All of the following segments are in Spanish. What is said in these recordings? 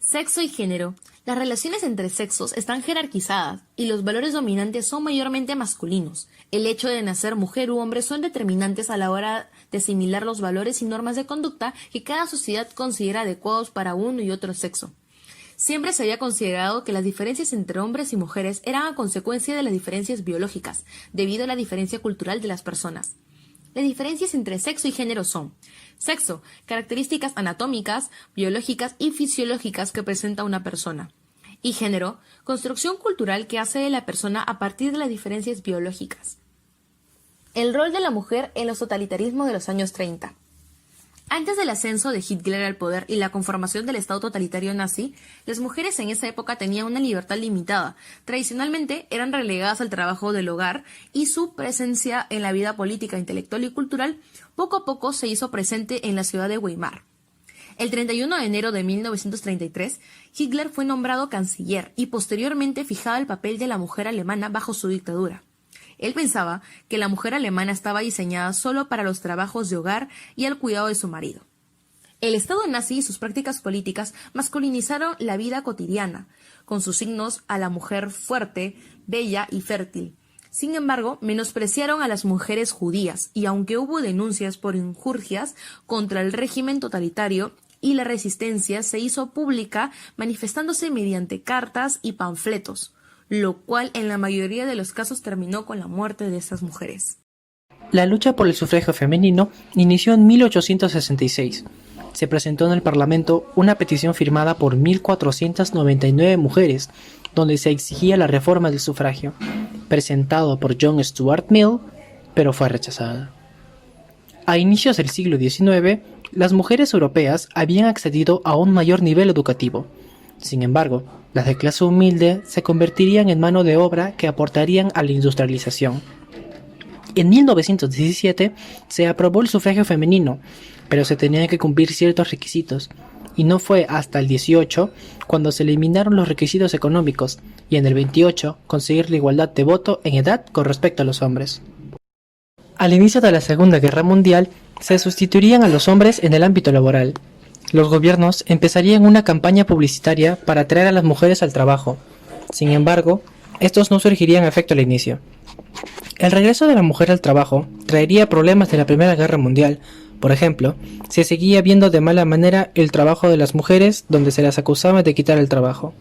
Sexo y género. Las relaciones entre sexos están jerarquizadas y los valores dominantes son mayormente masculinos. El hecho de nacer mujer u hombre son determinantes a la hora de asimilar los valores y normas de conducta que cada sociedad considera adecuados para uno y otro sexo. Siempre se había considerado que las diferencias entre hombres y mujeres eran a consecuencia de las diferencias biológicas, debido a la diferencia cultural de las personas. Las diferencias entre sexo y género son: sexo, características anatómicas, biológicas y fisiológicas que presenta una persona; y género, construcción cultural que hace de la persona a partir de las diferencias biológicas. El rol de la mujer en los totalitarismos de los años 30. Antes del ascenso de Hitler al poder y la conformación del Estado totalitario nazi, las mujeres en esa época tenían una libertad limitada. Tradicionalmente eran relegadas al trabajo del hogar y su presencia en la vida política, intelectual y cultural poco a poco se hizo presente en la ciudad de Weimar. El 31 de enero de 1933, Hitler fue nombrado canciller y posteriormente fijaba el papel de la mujer alemana bajo su dictadura. Él pensaba que la mujer alemana estaba diseñada solo para los trabajos de hogar y el cuidado de su marido. El Estado nazi y sus prácticas políticas masculinizaron la vida cotidiana, con sus signos a la mujer fuerte, bella y fértil. Sin embargo, menospreciaron a las mujeres judías y aunque hubo denuncias por injurias contra el régimen totalitario y la resistencia se hizo pública manifestándose mediante cartas y panfletos, lo cual en la mayoría de los casos terminó con la muerte de estas mujeres. La lucha por el sufragio femenino inició en 1866. Se presentó en el Parlamento una petición firmada por 1.499 mujeres, donde se exigía la reforma del sufragio, presentado por John Stuart Mill, pero fue rechazada. A inicios del siglo XIX, las mujeres europeas habían accedido a un mayor nivel educativo. Sin embargo, las de clase humilde se convertirían en mano de obra que aportarían a la industrialización. En 1917 se aprobó el sufragio femenino, pero se tenían que cumplir ciertos requisitos, y no fue hasta el 18 cuando se eliminaron los requisitos económicos, y en el 28 conseguir la igualdad de voto en edad con respecto a los hombres. Al inicio de la Segunda Guerra Mundial, se sustituirían a los hombres en el ámbito laboral. Los gobiernos empezarían una campaña publicitaria para atraer a las mujeres al trabajo. Sin embargo, estos no surgirían a efecto al inicio. El regreso de la mujer al trabajo traería problemas de la Primera Guerra Mundial. Por ejemplo, se seguía viendo de mala manera el trabajo de las mujeres, donde se las acusaba de quitar el trabajo.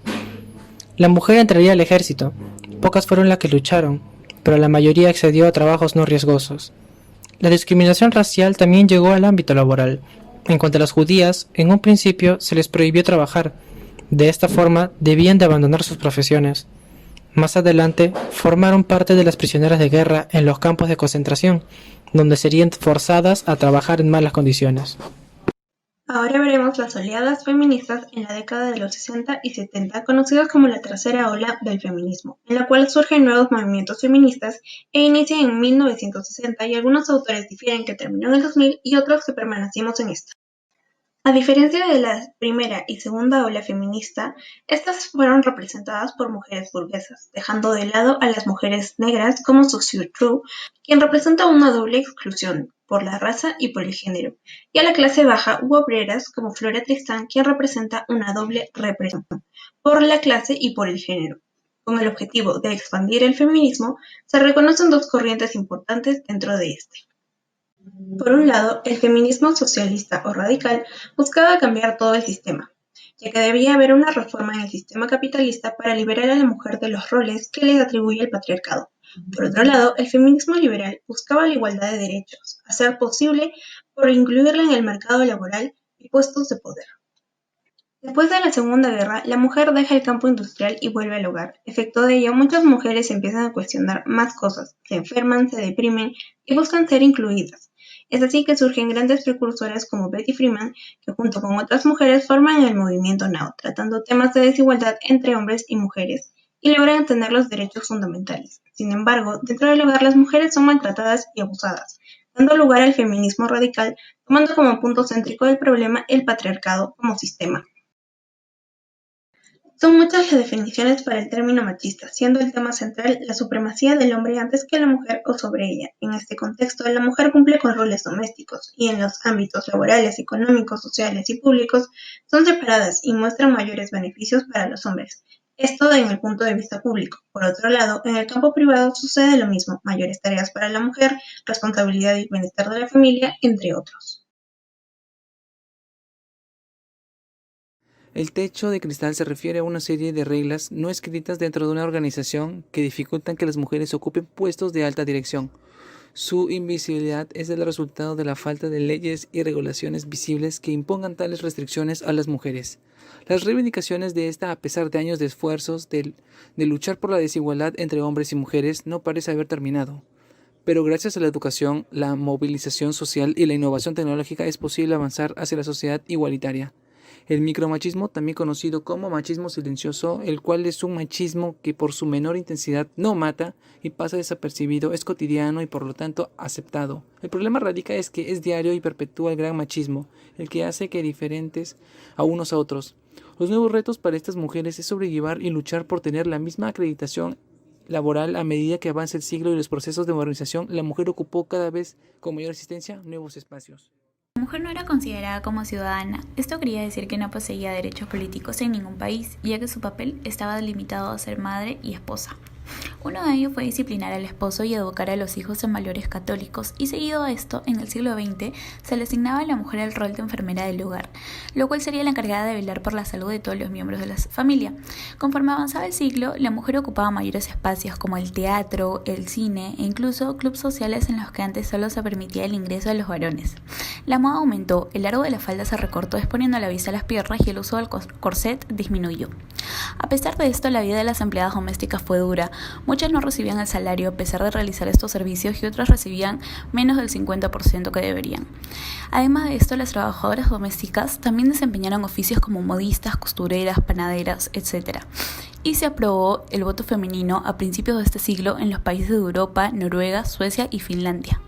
La mujer entraría al ejército. Pocas fueron las que lucharon, pero la mayoría accedió a trabajos no riesgosos. La discriminación racial también llegó al ámbito laboral. En cuanto a las judías, en un principio se les prohibió trabajar. De esta forma, debían de abandonar sus profesiones. Más adelante, formaron parte de las prisioneras de guerra en los campos de concentración, donde serían forzadas a trabajar en malas condiciones. Ahora veremos las oleadas feministas en la década de los 60 y 70, conocidas como la tercera ola del feminismo, en la cual surgen nuevos movimientos feministas e inicia en 1960 y algunos autores difieren que terminó en el 2000 y otros que permanecimos en esta. A diferencia de la primera y segunda ola feminista, estas fueron representadas por mujeres burguesas, dejando de lado a las mujeres negras como Sophie True, quien representa una doble exclusión, por la raza y por el género, y a la clase baja u obreras como Flora Tristan, quien representa una doble represión, por la clase y por el género. Con el objetivo de expandir el feminismo, se reconocen dos corrientes importantes dentro de este. Por un lado, el feminismo socialista o radical buscaba cambiar todo el sistema, ya que debía haber una reforma en el sistema capitalista para liberar a la mujer de los roles que le atribuye el patriarcado. Por otro lado, el feminismo liberal buscaba la igualdad de derechos, a ser posible por incluirla en el mercado laboral y puestos de poder. Después de la Segunda Guerra, la mujer deja el campo industrial y vuelve al hogar. Efecto de ello, muchas mujeres empiezan a cuestionar más cosas, se enferman, se deprimen y buscan ser incluidas. Es así que surgen grandes precursoras como Betty Freeman, que junto con otras mujeres forman el movimiento Now, tratando temas de desigualdad entre hombres y mujeres, y logran tener los derechos fundamentales. Sin embargo, dentro del hogar las mujeres son maltratadas y abusadas, dando lugar al feminismo radical, tomando como punto céntrico del problema el patriarcado como sistema. Son muchas las definiciones para el término machista, siendo el tema central la supremacía del hombre antes que la mujer o sobre ella. En este contexto, la mujer cumple con roles domésticos y en los ámbitos laborales, económicos, sociales y públicos son separadas y muestran mayores beneficios para los hombres. Esto en el punto de vista público. Por otro lado, en el campo privado sucede lo mismo, mayores tareas para la mujer, responsabilidad y bienestar de la familia, entre otros. El techo de cristal se refiere a una serie de reglas no escritas dentro de una organización que dificultan que las mujeres ocupen puestos de alta dirección. Su invisibilidad es el resultado de la falta de leyes y regulaciones visibles que impongan tales restricciones a las mujeres. Las reivindicaciones de esta, a pesar de años de esfuerzos de luchar por la desigualdad entre hombres y mujeres, no parece haber terminado. Pero gracias a la educación, la movilización social y la innovación tecnológica es posible avanzar hacia la sociedad igualitaria. El micromachismo, también conocido como machismo silencioso, el cual es un machismo que por su menor intensidad no mata y pasa desapercibido, es cotidiano y por lo tanto aceptado. El problema radica es que es diario y perpetúa el gran machismo, el que hace que diferentes a unos a otros. Los nuevos retos para estas mujeres es sobrellevar y luchar por tener la misma acreditación laboral a medida que avanza el siglo y los procesos de modernización. La mujer ocupó cada vez con mayor asistencia nuevos espacios. La mujer no era considerada como ciudadana. Esto quería decir que no poseía derechos políticos en ningún país, ya que su papel estaba limitado a ser madre y esposa. Uno de ellos fue disciplinar al esposo y educar a los hijos en valores católicos, y seguido a esto, en el siglo XX, se le asignaba a la mujer el rol de enfermera del hogar, lo cual sería la encargada de velar por la salud de todos los miembros de la familia. Conforme avanzaba el siglo, la mujer ocupaba mayores espacios como el teatro, el cine e incluso clubes sociales en los que antes solo se permitía el ingreso de los varones. La moda aumentó, el largo de la falda se recortó exponiendo a la vista las piernas y el uso del corset disminuyó. A pesar de esto, la vida de las empleadas domésticas fue dura. Muchas no recibían el salario a pesar de realizar estos servicios y otras recibían menos del 50% que deberían. Además de esto, las trabajadoras domésticas también desempeñaron oficios como modistas, costureras, panaderas, etc. Y se aprobó el voto femenino a principios de este siglo en los países de Europa, Noruega, Suecia y Finlandia.